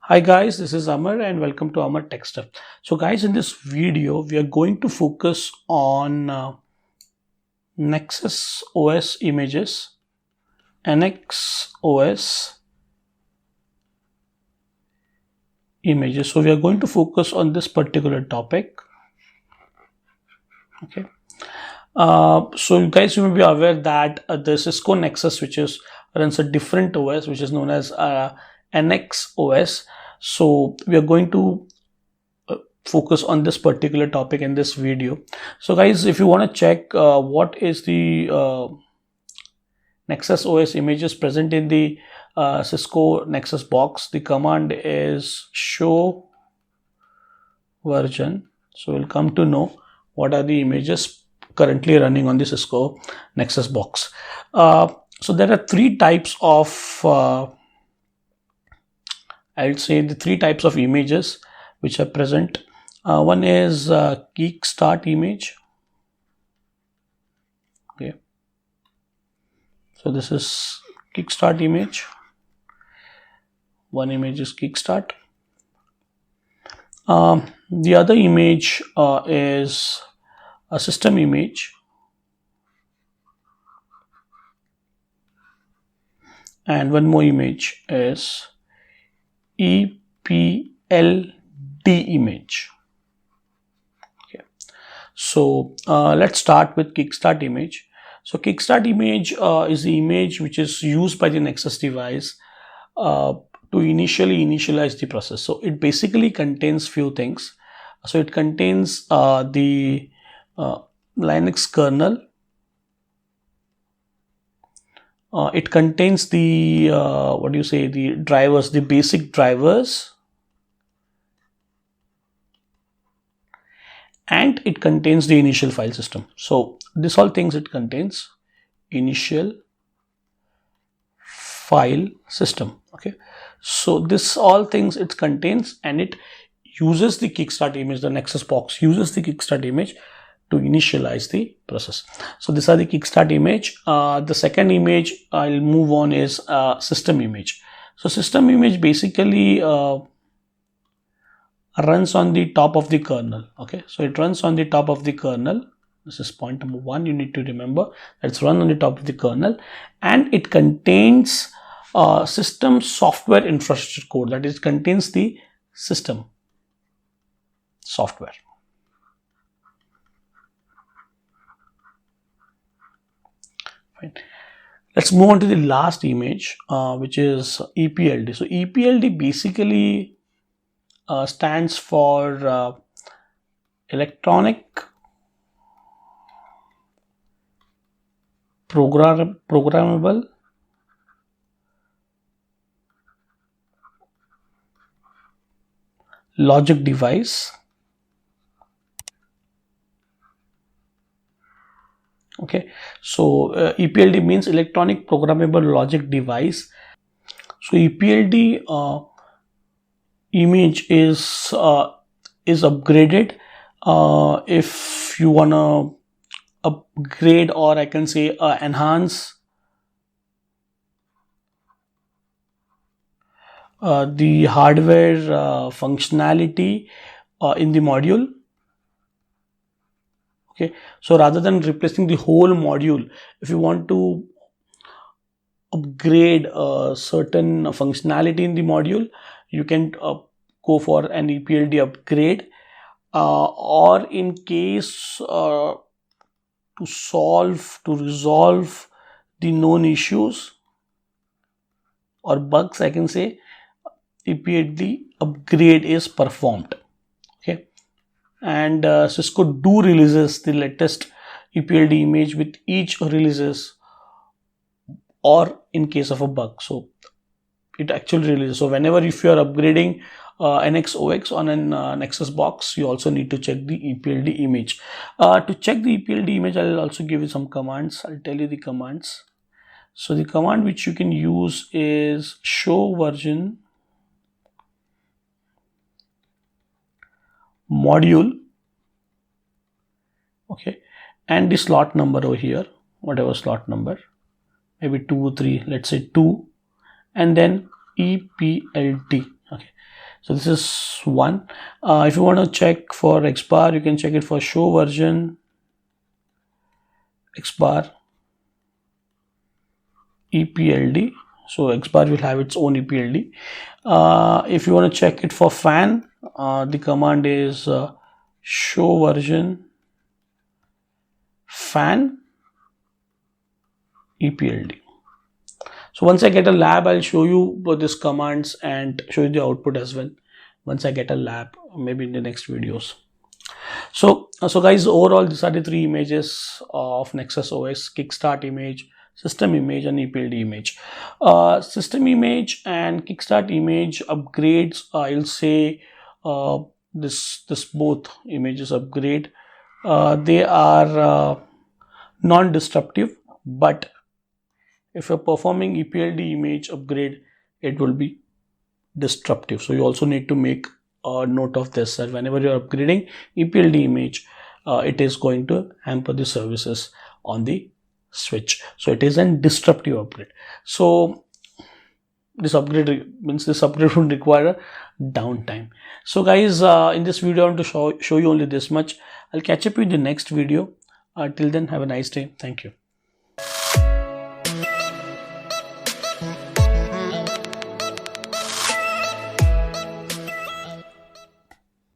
Hi guys, this is Amar and welcome to amartechstuff. So guys, in this video we are going to focus on Nexus OS images, NX OS images. So we are going to focus on this particular topic. Okay. So you guys, you may be aware that the Cisco Nexus, which runs a different OS, which is known as NX OS. So we are going to focus on this particular topic in this video. So guys, if you want to check what is the Nexus OS images present in the Cisco Nexus box, the command is show version. So we'll come to know what are the images currently running on the Cisco Nexus box. So there are three types of I would say the three types of images which are present. One is Kickstart Image. Okay, so this is Kickstart Image. One image is Kickstart. The other image is a system image, and one more image is Epld image. Okay, so let's start with Kickstart image. So Kickstart image is the image which is used by the Nexus device to initialize the process. So it basically contains few things. So it contains the Linux kernel. It contains the the drivers, the basic drivers, and it contains the initial file system. So this all things it contains: initial file system. Okay, so this all things it contains, and it uses the Kickstart image. The Nexus box uses the Kickstart image to initialize the process. So these are the Kickstart image. The second image I'll move on is system image. So system image basically runs on the top of the kernel. Okay, so it runs on the top of the kernel. This is point number one. You need to remember it's run on the top of the kernel, and it contains system software infrastructure code. That is, contains the system software. Fine. Let's move on to the last image, which is Epld. So Epld basically stands for electronic programmable logic device. Okay, so Epld means electronic programmable logic device. So Epld image is upgraded if you wanna upgrade, or I can say enhance the hardware functionality in the module. Okay, so rather than replacing the whole module, if you want to upgrade a certain functionality in the module, you can go for an Epld upgrade, or in case to resolve the known issues or bugs, I can say Epld upgrade is performed. Okay, and Cisco do releases the latest Epld image with each releases, or in case of a bug. So it actually releases. So whenever if you are upgrading NX OS on an Nexus box, you also need to check the Epld image. To check the Epld image, I'll also give you some commands. I'll tell you the commands. So the command which you can use is show version module. Okay, and the slot number over here, whatever slot number, maybe 2 or 3, let's say 2, and then Epld. Okay, So this is one. If you want to check for xbar, you can check it for show version xbar Epld. So xbar will have its own Epld. If you want to check it for fan, the command is show version fan Epld. So once I get a lab, I'll show you these commands and show you the output as well. Once I get a lab, maybe in the next videos. So guys, overall, these are the three images of Nexus OS: Kickstart image, system image, and Epld image. System image and Kickstart image upgrades, I'll say this both images upgrade. They are non-destructive, but if you're performing Epld image upgrade, it will be disruptive. So you also need to make a note of this, that whenever you're upgrading Epld image, it is going to hamper the services on the switch. So it is a disruptive upgrade. So this upgrade means this upgrade would require a downtime. So guys, in this video I want to show you only this much. I'll catch up with the next video. Till then, have a nice day. Thank you.